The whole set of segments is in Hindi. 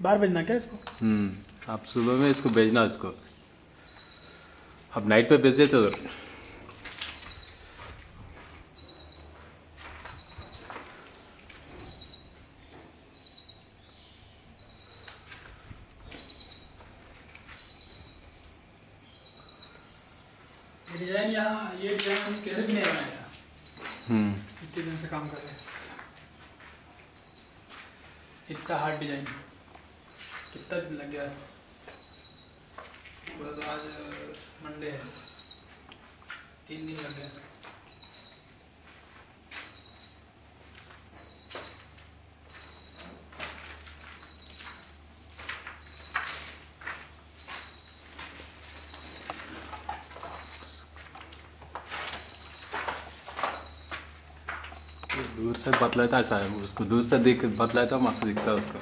बाहर भेजना क्या इसको? आप सुबह में इसको भेजना, इसको अब नाइट पे भेज देते उधर। डिजाइन यहाँ, ये डिजाइन कैसे भी नहीं बना ऐसा। इतने दिन से काम कर रहे हैं, इतना हार्ड डिजाइन कितना दिन लग गया। पूरा तो आज मंडे है, 3 दिन लग गया। दूर से बतलाता ऐसा है, उसको दूर से देख बतलाता मस्त दिखता है उसको।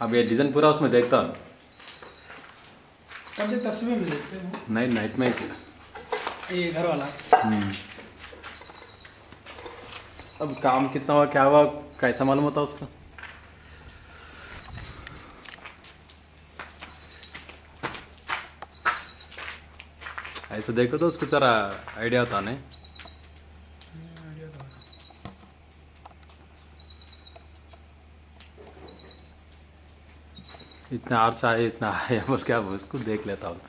अब ये डिजाइन पूरा उसमें देखता हूँ। कब देखता? सुबह में देखते हैं। नहीं, नाइट में ही। ये घर वाला अब काम कितना हुआ क्या हुआ कैसा मालूम होता उसका। ऐसे देखो तो उसको जरा आइडिया होता नहीं। इतना और चाहिए, इतना है बोल क्या उसको देख लेता हूँ।